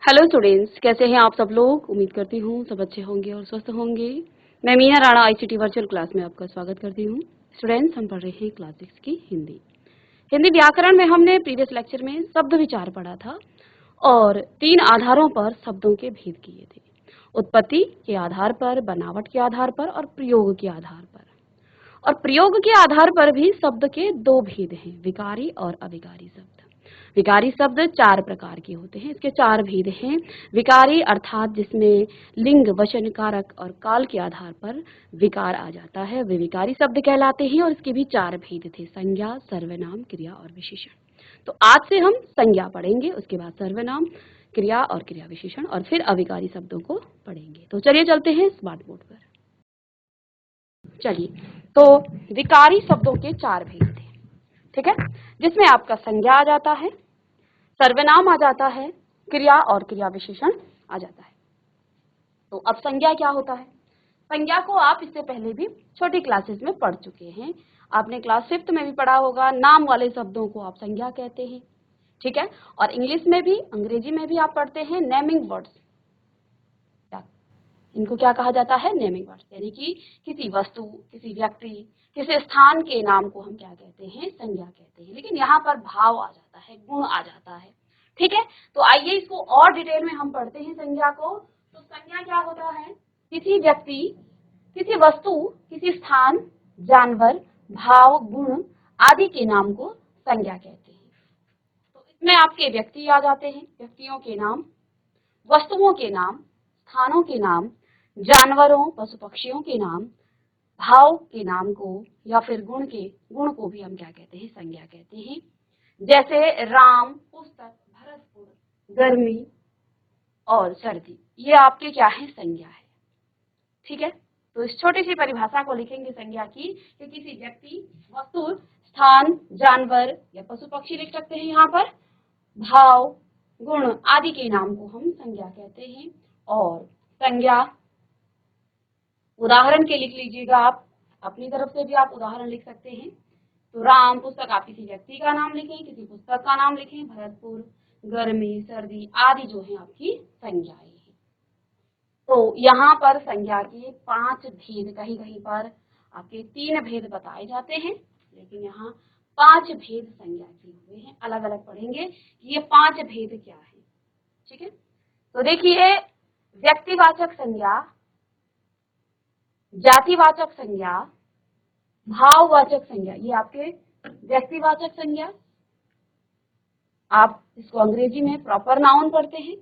Hello students, कैसे हैं आप सब लोग। उम्मीद करती हूँ सब अच्छे होंगे और स्वस्थ होंगे। मैं Meena Rana ICT virtual class में आपका स्वागत करती हूँ। स्टूडेंट्स, हम पढ़ रहे हैं क्लास 6 की हिंदी व्याकरण में हमने प्रीवियस लेक्चर में शब्द विचार पढ़ा था और 3 आधारों पर शब्दों के भेद किए थे। उत्पत्ति के आधार पर, बनावट के आधार पर और प्रयोग के आधार पर। और प्रयोग के आधार पर भी शब्द के 2 भेद हैं, विकारी और अविकारी शब्द। विकारी शब्द 4 प्रकार के होते हैं, इसके 4 भेद हैं। विकारी अर्थात जिसमें लिंग, वचन, कारक और काल के आधार पर विकार आ जाता है, वे विकारी शब्द कहलाते हैं। और इसके भी 4 भेद थे, संज्ञा, सर्वनाम, क्रिया और विशेषण। तो आज से हम संज्ञा पढ़ेंगे, उसके बाद सर्वनाम, क्रिया और क्रिया विशेषण, और फिर अविकारी शब्दों को पढ़ेंगे। तो चलिए चलते हैं स्मार्ट बोर्ड पर। चलिए, तो विकारी शब्दों के 4 भेद थे, ठीक है, जिसमें आपका संज्ञा आ जाता है, सर्वनाम आ जाता है, क्रिया और क्रिया विशेषण आ जाता है। तो अब संज्ञा क्या होता है? संज्ञा को आप इससे पहले भी छोटी क्लासेस में पढ़ चुके हैं। आपने क्लास 5th में भी पढ़ा होगा, नाम वाले शब्दों को आप संज्ञा कहते हैं, ठीक है। और इंग्लिश में भी, अंग्रेजी में भी आप पढ़ते हैं नेमिंग वर्ड्स। इनको क्या कहा जाता है? नेमिंग वर्ड्स, यानी कि किसी वस्तु, किसी व्यक्ति, किसी स्थान के नाम को हम क्या कहते हैं? संज्ञा कहते हैं। लेकिन यहाँ पर भाव आ जाता है, गुण आ जाता है, ठीक है। तो आइए इसको और डिटेल में हम पढ़ते हैं संज्ञा को। तो संज्ञा क्या होता है? किसी व्यक्ति, किसी वस्तु, किसी स्थान, जानवर, भाव, गुण आदि के नाम को संज्ञा कहते हैं। तो इसमें आपके व्यक्ति आ जाते हैं, व्यक्तियों के नाम, वस्तुओं के नाम, स्थानों के नाम, जानवरों, पशु पक्षियों के नाम, भाव के नाम को या फिर गुण को भी हम क्या कहते हैं? संज्ञा कहते हैं। जैसे राम, पुस्तक, भरतपुर, गर्मी और सर्दी, ये आपके क्या है? संज्ञा है, ठीक है। तो इस छोटी सी परिभाषा को लिखेंगे संज्ञा की, कि किसी व्यक्ति, वस्तु, स्थान, जानवर या पशु पक्षी लिख सकते हैं यहाँ पर, भाव, गुण आदि के नाम को हम संज्ञा कहते हैं। और संज्ञा उदाहरण के लिख लीजिएगा, आप अपनी तरफ से भी आप उदाहरण लिख सकते हैं। तो राम पुस्तक, आप किसी व्यक्ति का नाम लिखें, किसी पुस्तक का नाम लिखें, भरतपुर, गर्मी, सर्दी आदि जो है आपकी संज्ञाएं हैं। तो यहाँ पर संज्ञा के 5 भेद, कहीं कहीं पर आपके 3 भेद बताए जाते हैं, लेकिन यहाँ 5 भेद संज्ञा के हुए हैं। अलग अलग पढ़ेंगे ये 5 भेद क्या है, ठीक है। तो देखिए, व्यक्तिवाचक संज्ञा, जातिवाचक संज्ञा, भाववाचक संज्ञा, ये आपके व्यक्तिवाचक संज्ञा, आप इसको अंग्रेजी में प्रॉपर नाउन पढ़ते हैं।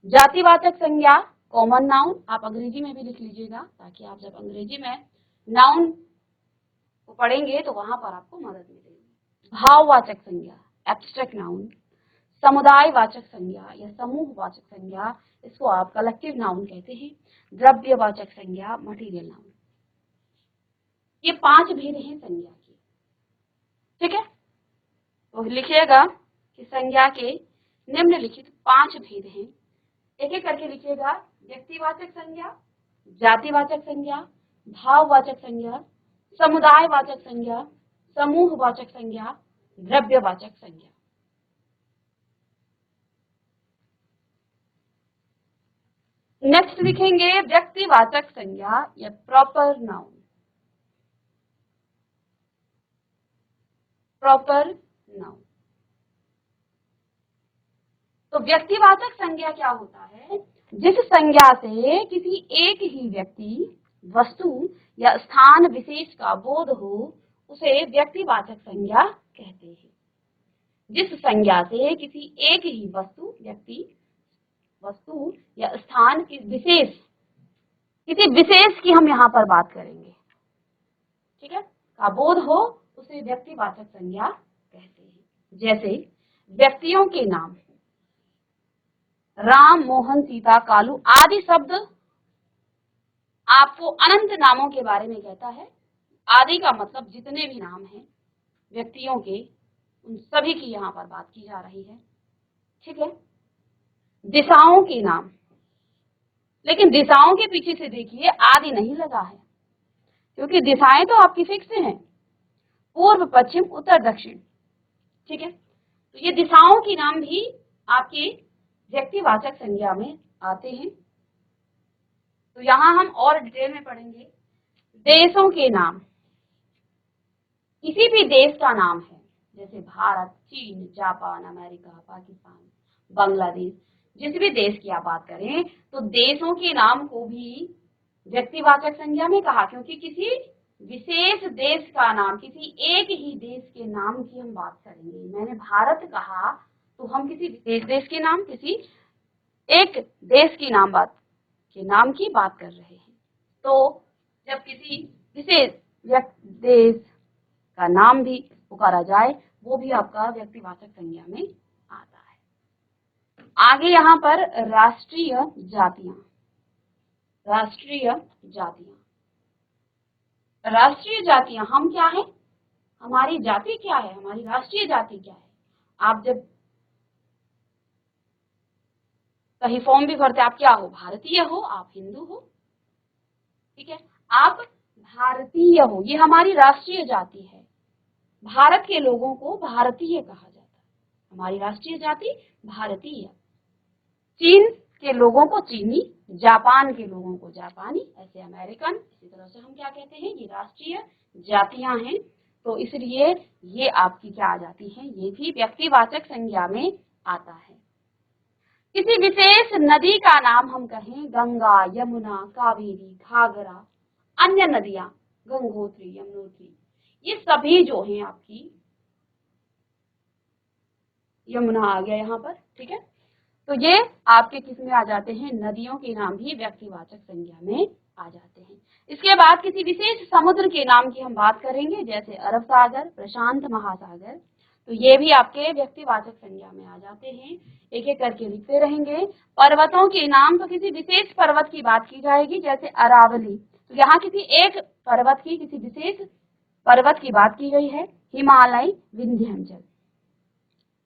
जातिवाचक संज्ञा, कॉमन नाउन, आप अंग्रेजी में भी लिख लीजिएगा, ताकि आप जब अंग्रेजी में नाउन को पढ़ेंगे तो वहां पर आपको मदद मिलेगी। भाववाचक संज्ञा, एब्स्ट्रैक्ट नाउन। समुदायवाचक संज्ञा या समूहवाचक संज्ञा, इसको आप कलेक्टिव नाउन कहते हैं। द्रव्यवाचक संज्ञा, मटीरियल नाउन। ये 5 भेद हैं संज्ञा के, ठीक है। तो लिखिएगा कि संज्ञा के निम्नलिखित 5 भेद हैं। एक एक करके लिखिएगा। व्यक्तिवाचक संज्ञा, जातिवाचक संज्ञा, भाववाचक संज्ञा, समुदायवाचक संज्ञा, समूहवाचक संज्ञा, द्रव्यवाचक संज्ञा। नेक्स्ट लिखेंगे व्यक्तिवाचक संज्ञा या प्रॉपर नाउन। Proper noun. तो व्यक्तिवाचक संज्ञा क्या होता है? जिस संज्ञा से किसी एक ही व्यक्ति, वस्तु या स्थान विशेष का बोध हो, उसे व्यक्तिवाचक संज्ञा कहते हैं। जिस संज्ञा से किसी एक ही वस्तु, व्यक्ति, वस्तु या स्थान की किसी विशेष की हम यहाँ पर बात करेंगे, ठीक है, का बोध हो, उसे व्यक्तिवाचक संज्ञा कहते हैं। जैसे व्यक्तियों के नाम, राम, मोहन, सीता, कालू आदि शब्द आपको अनंत नामों के बारे में कहता है। आदि का मतलब जितने भी नाम हैं व्यक्तियों के, उन सभी की यहाँ पर बात की जा रही है, ठीक है। दिशाओं के नाम, लेकिन दिशाओं के पीछे से देखिए आदि नहीं लगा है, क्योंकि दिशाएं तो आपकी फिक्स हैं, पूर्व, पश्चिम, उत्तर, दक्षिण, ठीक है। तो ये दिशाओं के नाम भी आपके व्यक्तिवाचक संज्ञा में आते हैं। तो यहाँ हम और डिटेल में पढ़ेंगे। देशों के नाम, किसी भी देश का नाम है, जैसे भारत, चीन, जापान, अमेरिका, पाकिस्तान, बांग्लादेश, जिस भी देश की आप बात करें तो देशों के नाम को भी व्यक्तिवाचक संज्ञा में कहा, क्योंकि किसी विशेष देश का नाम, किसी एक ही देश के नाम की हम बात करेंगे। मैंने भारत कहा तो हम किसी विशेष देश के नाम, किसी एक देश की नाम की बात कर रहे हैं। तो जब किसी विशेष देश का नाम भी पुकारा जाए वो भी आपका व्यक्तिवाचक संज्ञा में आता है। आगे यहाँ पर राष्ट्रीय जातियां, राष्ट्रीय जातियां हम क्या है, हमारी जाति क्या है, हमारी राष्ट्रीय जाति क्या है। आप जब कहीं फॉर्म भी भरते आप क्या हो, भारतीय हो, आप हिंदू हो, ठीक है, आप भारतीय हो, ये हमारी राष्ट्रीय जाति है। भारत के लोगों को भारतीय कहा जाता है, हमारी राष्ट्रीय जाति भारतीय। चीन के लोगों को चीनी, जापान के लोगों को जापानी, ऐसे अमेरिकन, इसी तरह से हम क्या कहते हैं, ये राष्ट्रीय जातियां हैं। तो इसलिए ये आपकी क्या आ जाती हैं, ये भी व्यक्तिवाचक संज्ञा में आता है। किसी विशेष नदी का नाम हम कहें, गंगा, यमुना, कावेरी, घाघरा, अन्य नदियां, गंगोत्री, यमुनोत्री, ये सभी जो हैं आपकी, यमुना आ गया यहाँ पर, ठीक है, तो ये आपके किस में आ जाते हैं, नदियों के नाम भी व्यक्तिवाचक संज्ञा में आ जाते हैं। इसके बाद किसी विशेष समुद्र के नाम की हम बात करेंगे, जैसे अरब सागर, प्रशांत महासागर, तो ये भी आपके व्यक्तिवाचक संज्ञा में आ जाते हैं। एक एक करके लिखते रहेंगे। पर्वतों के नाम, तो किसी विशेष पर्वत की बात की जाएगी, जैसे अरावली, तो यहाँ किसी एक पर्वत की, किसी विशेष पर्वत की बात की गई है, हिमालय, विंध्याचल,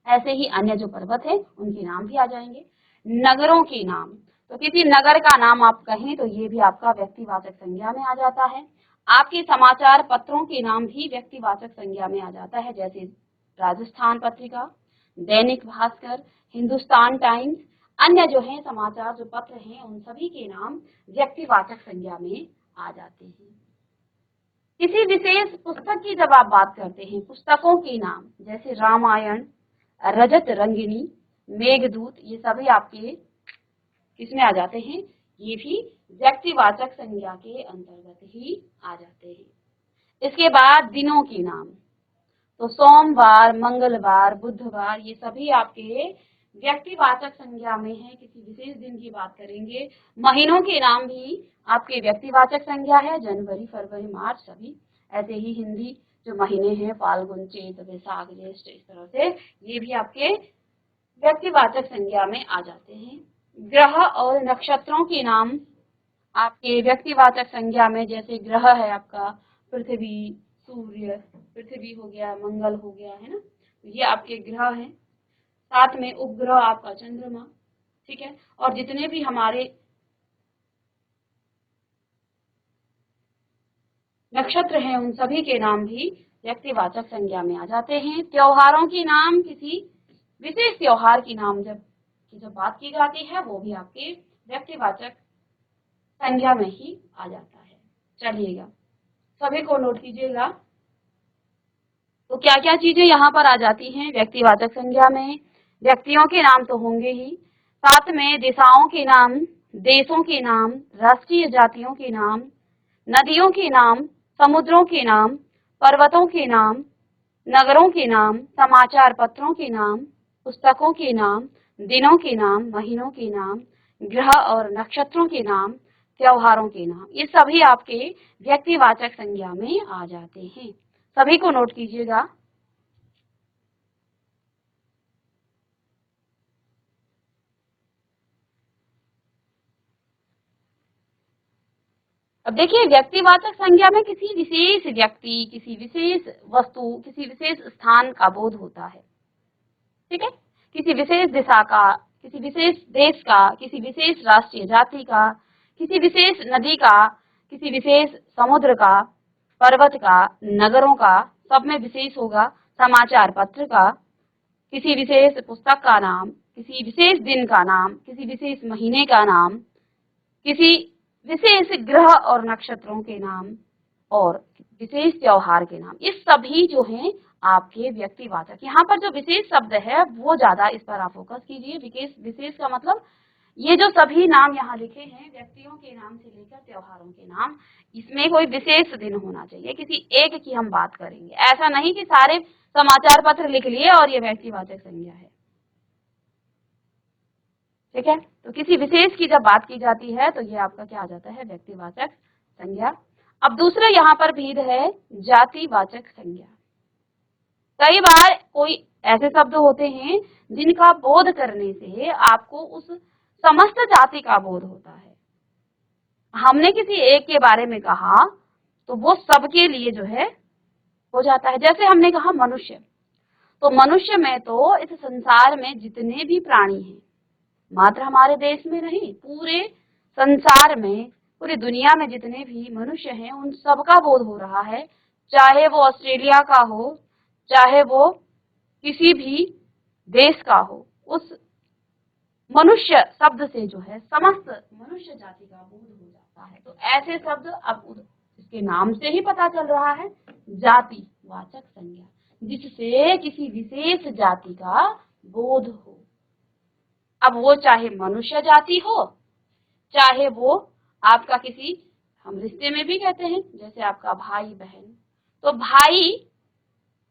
ऐसे ही अन्य जो पर्वत है उनके नाम भी आ जाएंगे। नगरों के नाम, तो किसी नगर का नाम आप कहें तो ये भी आपका व्यक्तिवाचक संज्ञा में आ जाता है। आपके समाचार पत्रों के नाम भी व्यक्तिवाचक संज्ञा में आ जाता है, जैसे राजस्थान पत्रिका, दैनिक भास्कर, हिंदुस्तान टाइम्स, अन्य जो है समाचार जो पत्र हैं उन सभी के नाम व्यक्तिवाचक संज्ञा में आ जाते हैं। किसी विशेष पुस्तक की जब आप बात करते हैं, पुस्तकों के नाम, जैसे रामायण, रजत रंगिनी, मेघदूत, ये सभी आपके किसमें आ जाते हैं, ये भी व्यक्तिवाचक संज्ञा के अंतर्गत ही आ जाते हैं। इसके बाद दिनों के नाम, तो सोमवार, मंगलवार, बुधवार, ये सभी आपके व्यक्तिवाचक संज्ञा में है, किसी विशेष दिन की बात करेंगे। महीनों के नाम भी आपके व्यक्तिवाचक संज्ञा है, जनवरी, फरवरी, मार्च, सभी। ऐसे ही हिंदी जो महीने हैं, फाल्गुन, चैत, वैशाख, ज्येष्ठ, इस तरह से ये भी आपके व्यक्तिवाचक संज्ञा में आ जाते हैं। ग्रह और नक्षत्रों के नाम आपके व्यक्तिवाचक संज्ञा में, जैसे ग्रह है आपका पृथ्वी, सूर्य, पृथ्वी हो गया, मंगल हो गया, है ना, ये आपके ग्रह हैं। साथ में उपग्रह आपका चंद्रमा, ठीक है, और जितने भी हमारे नक्षत्र हैं उन सभी के नाम भी व्यक्तिवाचक संज्ञा में आ जाते हैं। त्योहारों के नाम, किसी विशेष त्योहार की नाम जब बात की जाती है वो भी आपके व्यक्तिवाचक संज्ञा में ही आ जाता है। चलिएगा, सभी को नोट कीजिएगा। तो क्या क्या चीजें यहाँ पर आ जाती हैं व्यक्तिवाचक संज्ञा में, व्यक्तियों के नाम तो होंगे ही, साथ में दिशाओं के नाम, देशों के नाम, राष्ट्रीय जातियों के नाम, नदियों के नाम, समुद्रों के नाम, पर्वतों के नाम, नगरों के नाम, समाचार पत्रों के नाम, पुस्तकों के नाम, दिनों के नाम, महीनों के नाम, ग्रह और नक्षत्रों के नाम, त्योहारों के नाम, ये सभी आपके व्यक्तिवाचक संज्ञा में आ जाते हैं। सभी को नोट कीजिएगा। अब देखिए, व्यक्तिवाचक संज्ञा में किसी विशेष व्यक्ति, किसी विशेष वस्तु, किसी विशेष स्थान का बोध होता है, ठीक है, किसी विशेष दिशा का, किसी विशेष देश का, किसी विशेष राष्ट्रीय जाति का, किसी विशेष नदी का, किसी विशेष समुद्र का, पर्वत का, नगरों का, सब में विशेष होगा, समाचार पत्र का, किसी विशेष पुस्तक का नाम, किसी विशेष दिन का नाम, किसी विशेष महीने का नाम, किसी विशेष ग्रह और नक्षत्रों के नाम और विशेष त्योहार के नाम, ये सभी जो हैं आपके व्यक्तिवाचक। यहाँ पर जो विशेष शब्द है वो ज्यादा इस पर आप फोकस कीजिए। विशेष का मतलब ये जो सभी नाम यहाँ लिखे हैं व्यक्तियों के नाम से लेकर त्योहारों के नाम, इसमें कोई विशेष दिन होना चाहिए, किसी एक की हम बात करेंगे। ऐसा नहीं कि सारे समाचार पत्र लिख लिए और ये व्यक्तिवाचक संज्ञा है, ठीक है। तो किसी विशेष की जब बात की जाती है तो ये आपका क्या आ जाता है, व्यक्तिवाचक संज्ञा। अब दूसरा यहाँ पर भेद है जातिवाचक संज्ञा। कई बार कोई ऐसे शब्द होते हैं जिनका बोध करने से आपको उस समस्त जाति का बोध होता है। हमने किसी एक के बारे में कहा तो वो सबके लिए जो है हो जाता है। जैसे हमने कहा मनुष्य, तो मनुष्य में तो इस संसार में जितने भी प्राणी हैं, मात्र हमारे देश में नहीं, पूरे संसार में, पूरी दुनिया में जितने भी मनुष्य हैं उन सबका बोध हो रहा है। चाहे वो ऑस्ट्रेलिया का हो, चाहे वो किसी भी देश का हो, उस मनुष्य शब्द से जो है समस्त मनुष्य जाति का बोध हो जाता है। तो ऐसे शब्द अब इसके नाम से ही पता चल रहा है, जातिवाचक संज्ञा, जिससे किसी विशेष जाति का बोध हो। अब वो चाहे मनुष्य जाति हो, चाहे वो आपका किसी, हम रिश्ते में भी कहते हैं, जैसे आपका भाई बहन, तो भाई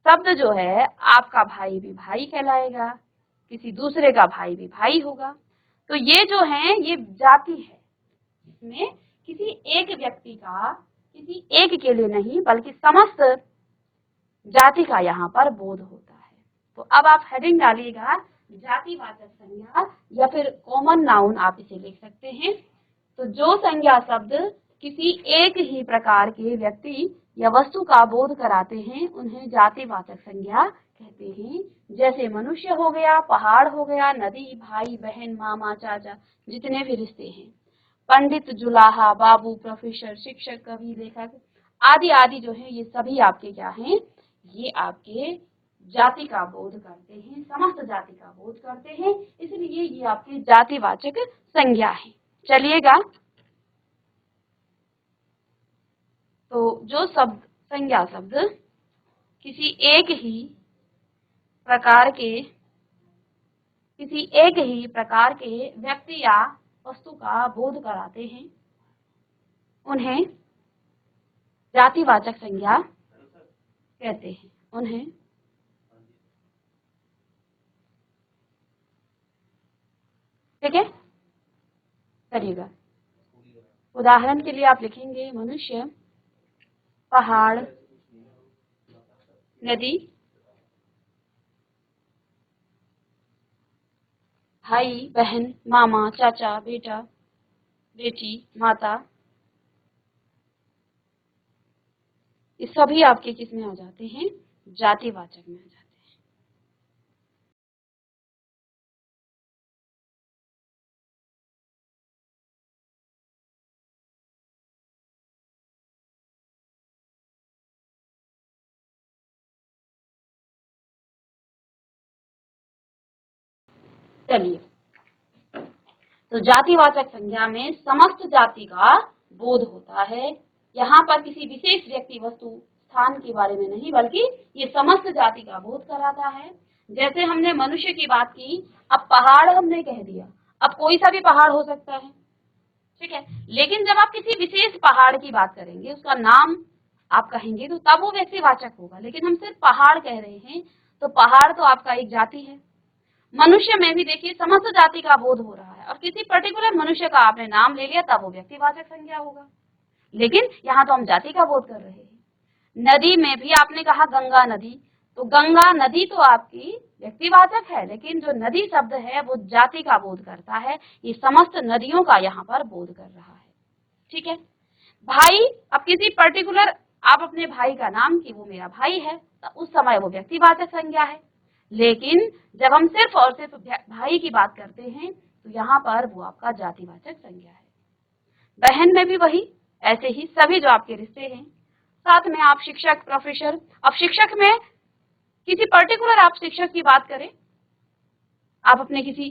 शब्द जो है आपका भाई भी भाई कहलाएगा, किसी दूसरे का भाई भी भाई होगा। तो ये जो है ये जाति है, इसमें किसी एक व्यक्ति का, किसी एक के लिए नहीं बल्कि समस्त जाति का यहाँ पर बोध होता है। तो अब आप हेडिंग डालिएगा जातिवाचक संज्ञा, या फिर कॉमन नाउन आप इसे लिख सकते हैं। तो जो संज्ञा शब्द किसी एक ही प्रकार के व्यक्ति या वस्तु का बोध कराते हैं उन्हें जातिवाचक संज्ञा कहते हैं। जैसे मनुष्य हो गया, पहाड़ हो गया, नदी, भाई बहन, मामा चाचा, जितने भी रिश्ते हैं, पंडित, जुलाहा, बाबू, प्रोफेसर, शिक्षक, कवि, लेखक आदि आदि जो है ये सभी आपके क्या हैं, ये आपके जाति का बोध करते हैं, समस्त जाति का बोध करते हैं, इसलिए ये आपके जातिवाचक संज्ञा है। चलिएगा, तो जो शब्द, संज्ञा शब्द किसी एक ही प्रकार के व्यक्ति या वस्तु का बोध कराते हैं उन्हें जातिवाचक संज्ञा कहते हैं। उन्हें ठीक है, करिएगा। उदाहरण के लिए आप लिखेंगे मनुष्य, पहाड़, नदी, भाई बहन, मामा चाचा, बेटा बेटी, माता, ये सभी आपके किस में आ जाते हैं, जातिवाचक में आ जाते हैं। चलिए, तो जातिवाचक संज्ञा में समस्त जाति का बोध होता है। यहाँ पर किसी विशेष व्यक्ति, वस्तु, स्थान के बारे में नहीं बल्कि ये समस्त जाति का बोध कराता है। जैसे हमने मनुष्य की बात की, अब पहाड़ हमने कह दिया, अब कोई सा भी पहाड़ हो सकता है, ठीक है। लेकिन जब आप किसी विशेष पहाड़ की बात करेंगे, उसका नाम आप कहेंगे तो तब वो व्यक्तिवाचक होगा। लेकिन हम सिर्फ पहाड़ कह रहे हैं तो पहाड़ तो आपका एक जाति है। मनुष्य में भी देखिए समस्त जाति का बोध हो रहा है और किसी पर्टिकुलर मनुष्य का आपने नाम ले लिया तब वो व्यक्तिवाचक संज्ञा होगा। लेकिन यहाँ तो हम जाति का बोध कर रहे हैं। नदी में भी आपने कहा गंगा नदी, तो गंगा नदी तो आपकी व्यक्तिवाचक है, लेकिन जो नदी शब्द है वो जाति का बोध करता है। ये समस्त नदियों का यहाँ पर बोध कर रहा है, ठीक है। भाई, अब किसी पर्टिकुलर आप अपने भाई का नाम कि वो मेरा भाई है, तो उस समय वो व्यक्तिवाचक संज्ञा है। लेकिन जब हम सिर्फ और सिर्फ भाई की बात करते हैं तो यहाँ पर वो आपका जातिवाचक संज्ञा है। बहन में भी वही, ऐसे ही सभी जो आपके रिश्ते हैं। साथ में आप शिक्षक, प्रोफेसर, अब शिक्षक में किसी पर्टिकुलर आप शिक्षक की बात करें आप अपने किसी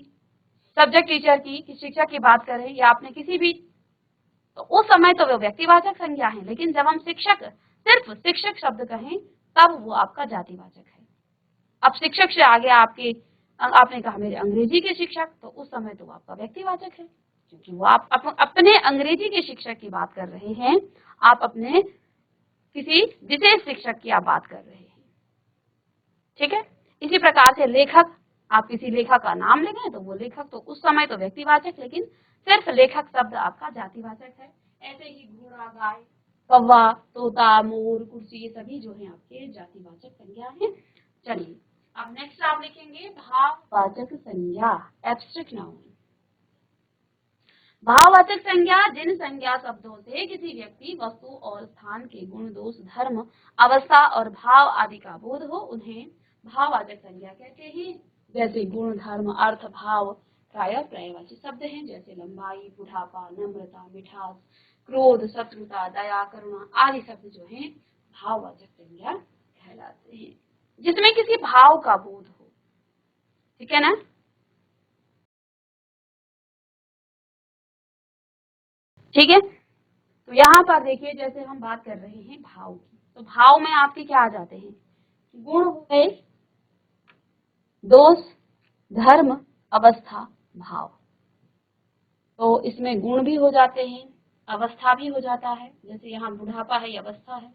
सब्जेक्ट टीचर की शिक्षक की बात करें या आपने किसी भी, तो उस समय तो वो व्यक्तिवाचक संज्ञा है, लेकिन जब हम शिक्षक, सिर्फ शिक्षक शब्द कहें तब वो आपका जातिवाचक है। अब शिक्षक से आगे आपने कहा मेरे अंग्रेजी के शिक्षक, तो उस समय तो आपका व्यक्तिवाचक है, क्योंकि वो आप अपने अंग्रेजी के शिक्षक की बात कर रहे हैं, आप अपने किसी विशेष शिक्षक की आप बात कर रहे हैं। ठीक है, इसी प्रकार से लेखक, आप किसी लेखक का नाम लेंगे तो वो लेखक तो उस समय तो व्यक्तिवाचक, लेकिन सिर्फ लेखक शब्द आपका जातिवाचक है। ऐसे ही घोड़ा, गाय, कौवा, तोता, मोर, कुर्सी, ये सभी जो है आपके जातिवाचक संज्ञा है। चलिए अब नेक्स्ट आप लिखेंगे भाववाचक संज्ञा, एब्स्ट्रैक्ट नाउन। भाववाचक संज्ञा जिन संज्ञा शब्दों से किसी व्यक्ति, वस्तु और स्थान के गुण, दोष, धर्म, अवस्था और भाव आदि का बोध हो, उन्हें भाववाचक संज्ञा कहते हैं। जैसे गुण, धर्म, अर्थ, भाव प्रायः पर्यायवाची शब्द हैं, जैसे लंबाई, बुढ़ापा, नम्रता, मिठास, क्रोध, शत्रुता, दया, करुणा आदि शब्द जो हैं भाववाचक संज्ञा कहलाते हैं, जिसमें किसी भाव का बोध हो। ठीक है ना। ठीक है, तो यहाँ पर देखिए जैसे हम बात कर रहे हैं भाव की, तो भाव में आपके क्या आ जाते हैं, गुण हो गए, दोष, धर्म, अवस्था, भाव। तो इसमें गुण भी हो जाते हैं, अवस्था भी हो जाता है, जैसे यहाँ बुढ़ापा है, अवस्था है।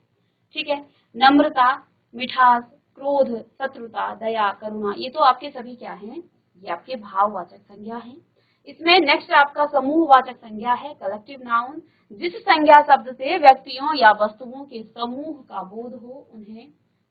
ठीक है, नम्रता, मिठास, क्रोध, शत्रुता, दया, करुणा, ये तो आपके सभी क्या हैं, ये आपके भाववाचक संज्ञा हैं। इसमें नेक्स्ट आपका समूहवाचक संज्ञा है, कलेक्टिव नाउन। जिस संज्ञा शब्द से व्यक्तियों या वस्तुओं के समूह का बोध हो, उन्हें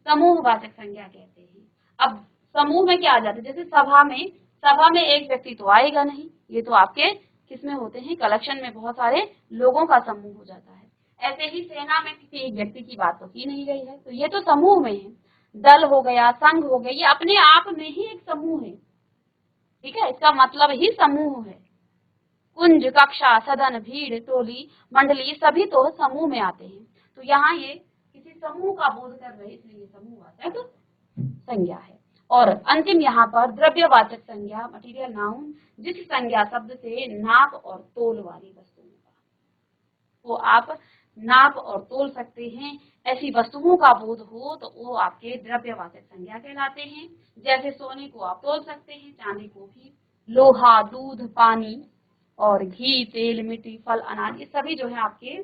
समूहवाचक संज्ञा कहते हैं। अब समूह में क्या आ जाता है, जैसे सभा में एक व्यक्ति तो आएगा नहीं, ये तो आपके किसमें होते हैं, कलेक्शन में बहुत सारे लोगों का समूह हो जाता है। ऐसे ही सेना में किसी एक व्यक्ति की बात तो की नहीं गई है, तो ये तो समूह में है। दल हो गया, संघ हो गया, ये अपने आप में ही एक समूह है। ठीक है, इसका मतलब ही समूह है। कुंज, कक्षा, सदन, भीड़, टोली, मंडली सभी तो समूह में आते हैं। तो यहाँ ये किसी समूह का बोध कर रहे, इसलिए ये समूहवाचक संज्ञा है। और अंतिम यहाँ पर द्रव्यवाचक संज्ञा, मटेरियल नाउन, जिस संज्ञा शब्द से नाप और तोल वाली वस्तुओं का, तो आप नाप और तोल सकते हैं, ऐसी वस्तुओं का बोध हो तो वो आपके द्रव्यवाचक संज्ञा कहलाते हैं। जैसे सोने को आप तोल सकते हैं, चांदी को भी, लोहा, दूध, पानी और घी, तेल, मिट्टी, फल, अनाज, ये सभी जो है आपके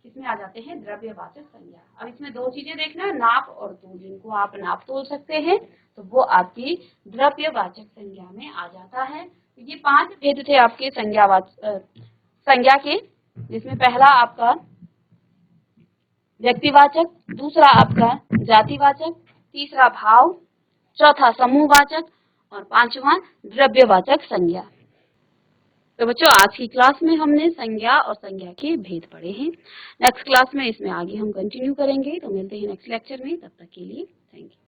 किसमें आ जाते हैं, द्रव्यवाचक संज्ञा। अब इसमें दो चीजें देखना, नाप और तोल, जिनको आप नाप तोल सकते हैं तो वो आपकी द्रव्यवाचक संज्ञा में आ जाता है। तो ये 5 भेद थे आपके संज्ञा के, जिसमें पहला आपका व्यक्तिवाचक, दूसरा आपका जातिवाचक, तीसरा भाव, चौथा समूहवाचक और पांचवा द्रव्यवाचक संज्ञा। तो बच्चों आज की क्लास में हमने संज्ञा और संज्ञा के भेद पढ़े हैं। नेक्स्ट क्लास में इसमें आगे हम कंटिन्यू करेंगे, तो मिलते हैं नेक्स्ट लेक्चर में, तब तक के लिए थैंक यू।